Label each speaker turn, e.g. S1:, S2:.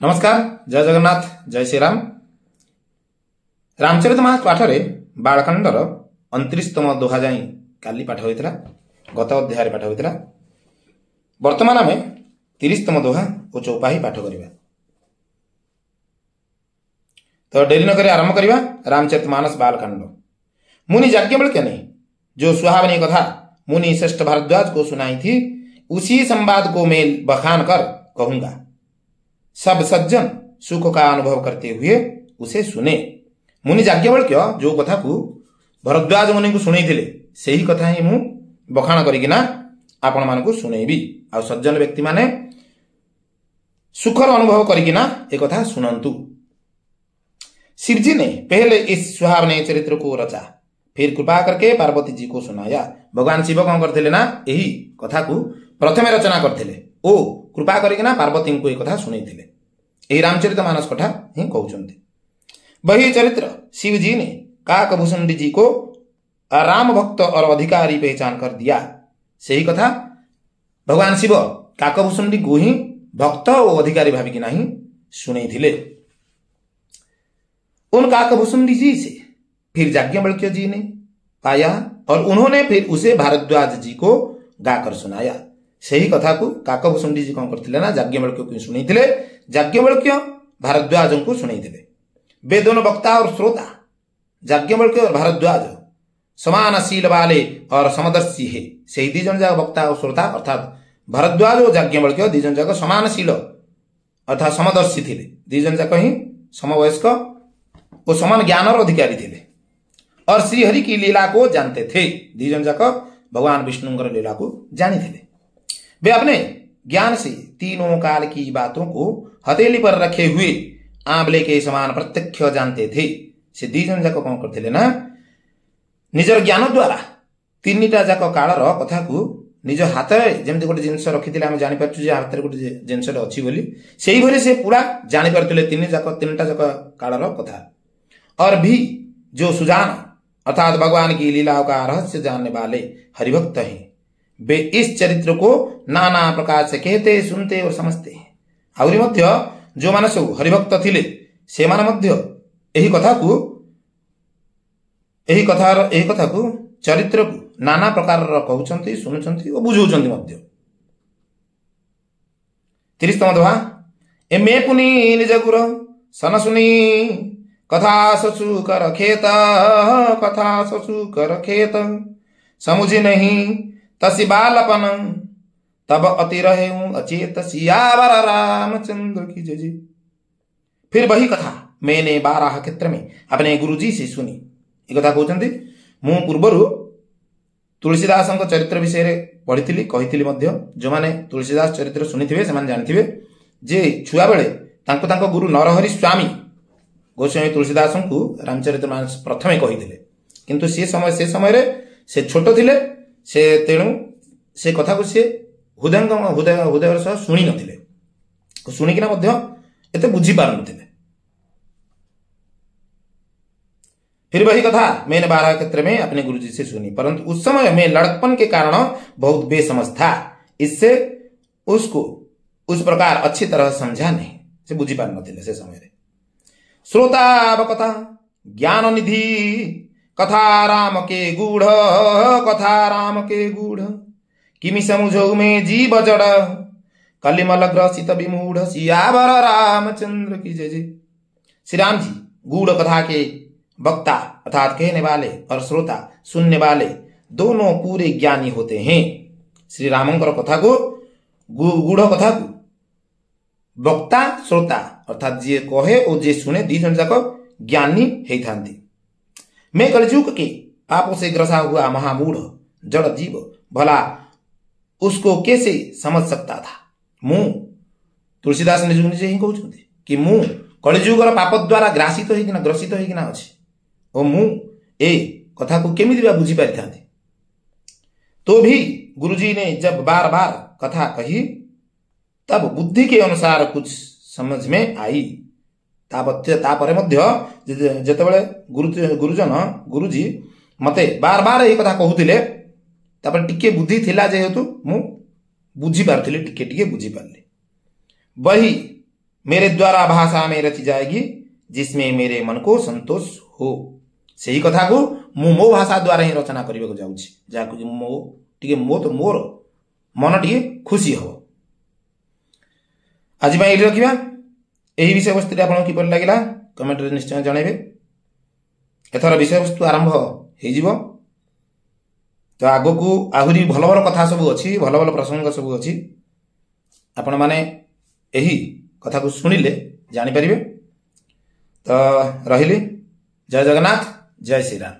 S1: नमस्कार, जय जगन्नाथ, जय श्रीराम। रामचरितमानस पाठरे बालकांडर 29तम दोहा जाई काली पाठ होइतला, गत अध्याय पाठ होइतला। वर्तमान आमे 30तम दोहा और चौपाही पाठ करिबा। तो डेरी न करे आरंभ करिबा रामचरितमानस बालकांड। मुनि याज्ञवल्क्य ने जो सुहावनी कथा मुनि श्रेष्ठ भारद्वाज को सुनाई थी, उसी संवाद को मैं बखान कर कहूंगा। सब सज्जन सुख का अनुभव करते हुए उसे सुने। मुनि याज्ञवल्क्य जो कथा को भरद्वाज मुनि को सुनै थिले, सेही कथा ही मु बखान करिकिना आपण मानकु सुनैबी। आ सज्जन व्यक्ति माने सुखर अनुभव करिकिना ए कथा सुनंतु। शिव जी ने पहले इस सुहावने चरित्र को रचा, फिर कृपा करके पार्वती जी को सुनाया। भगवान शिव कौन करथिले ना, यही कथा को प्रथमे रचना करथिले ओ कृपा करिकिना पार्वती को ए कथा सुनैथिले। एही रामचरितमानस कथा ही कहउचंती। वही चरित्र शिव जी ने काकभूषुंडी जी को राम भक्त और अधिकारी पहचान कर दिया। सही कथा भगवान शिव काकभूषुंडी को ही भक्त और अधिकारी भाविकिना ही सुनैथिले। उन काकभूषुंडी जी से फिर याज्ञवल्क्य जी ने पाया और उन्होंने फिर उसे भारद्वाज जी को गाकर सुनाया। सही कथा को काकभूषुंडी जी कौन करथिले ना, याज्ञवल्क्य को सुनैथिले। याज्ञवल्क्य भारद्वाज को सुनैथिले। वे दोनों वक्ता और श्रोता याज्ञवल्क्य और भारद्वाज समान शील वाले और समदर्शी है। सही दीजन जाक वक्ता और श्रोता अर्थात भारद्वाज और याज्ञवल्क्य दीजन जाक समान शील अर्थात समदर्शी थिले। दीजन जाक ही समवयस्क और समान ज्ञान और अधिकारी थिले और श्रीहरि की लीला को जानते थे। दीजन जाक भगवान विष्णुंकर लीला को जानी थे। वे अपने ज्ञान से तीनों काल की बातों को हथेली पर रखे हुए आंवले के समान प्रत्यक्ष जानते थे। से दीजन जाक कौन करथिले ना, निजर ज्ञान द्वारा तीनटा जाक कालर कथा को निज हाथ जेमति गोटे जिनस रखिथिले आमे जानि परछु जे हाथ रे गोटे जिनस अछि बोली, सेही भली से पूरा जानि परथिले तीनटा जाक कालर कथा। और भी जो सुजान अर्थात भगवान की लीलाओं का रहस्य जानने वाले हरिभक्त हैं, वे इस चरित्र को नाना प्रकार से कहते, सुनते और समझते हैं। आउरी मध्य जो माने सब हरिभक्त थिले से माने मध्य एही कथा को चरित्र को नाना प्रकार कहउचंती, सुनुचंती और बुझउचंती मध्य। 30तम दोहा। एमे पुनि निज गुर सन सुनी कथा ससु कर खेत समुझी नहीं तसी बालपन तब अति रहे अचेत सियावर रामचंद्र की जय जय। फिर वही कथा मैंने 12 क्षेत्र में अपने गुरुजी से सुनी। ये कथा कहते मु पूर्वर तुलसीदास चरित्र विषय पढ़ी कही जो माने तुलसीदास चरित्र शुणी थे से जानी जे छुआ बेले तांको गुरु नरहरि स्वामी गोस्वामी तुलसीदास को रामचरितमानस प्रथमे कही, किंतु से समय से छोट थिले से तेणु से कथा को से हृदय सह शुणी नथिले, शुणिकिना मध्य एते बुझी पार नथिले। फिर वही कथा मैंने 12 क्षेत्र में अपने गुरुजी से सुनी, परंतु उस समय में लड़कपन के कारण बहुत बेसमझ था, इससे उसको उस प्रकार अच्छी तरह समझा नहीं, से बुझी पार नथिले से समय। श्रोता कथा ज्ञान निधि कथा राम के गूढ़ किमि समुझौ में जीव जड़ कलिमल ग्रसित विमूढ़ सियावर रामचंद्र की जय जय। श्री राम जी गूढ़ कथा के वक्ता अर्थात कहने वाले और श्रोता सुनने वाले दोनों पूरे ज्ञानी होते हैं। श्री रामंकर कथा को गूढ़ कथा को वक्ता श्रोता अर्थात जे कहे और जे सुने दीजन जाक ज्ञानी है थांती। मैं कलयुग के पापों से ग्रसा हुआ महामूढ़ जड़ जीव भला उसको कैसे समझ सकता था। मु तुलसीदास निजे ही कहते कि मु कलिजुगर पाप द्वारा ग्रासित होइकिना अछि और मु ए कथा को केमिति बुझी पारि थांती। तो भी गुरुजी ने जब बार बार कथा कही तब बुद्धि के अनुसार कुछ समझ में आई। तापरे मध्य जेतेबेले गुरुजी मते बार बार ये कथा कहूतिले, तापर टिके बुद्धि थिला जेहेतु मु बुझी पारथिले, टिके बुझी पारले। वही मेरे द्वारा भाषा में रची जाएगी जिसमें मेरे मन को संतोष हो। सही कथा को मु मो भाषा द्वारा ही रचना करने को जाऊँ जहाँ मो टी मो तो मोर मन टी खुशी हो। आज ये रखा यही विषय वस्तु आपको किपर लगे कमेंट निश्चय जनइबे। एथर विषय वस्तु आरंभ हो तो आग को आहरी भल भल कथा सब अच्छी भल भल प्रसंग सब अच्छी आपण मैंने यही कथा को शुणिले जानीपर। तो रही जय जगन्नाथ जय श्री राम।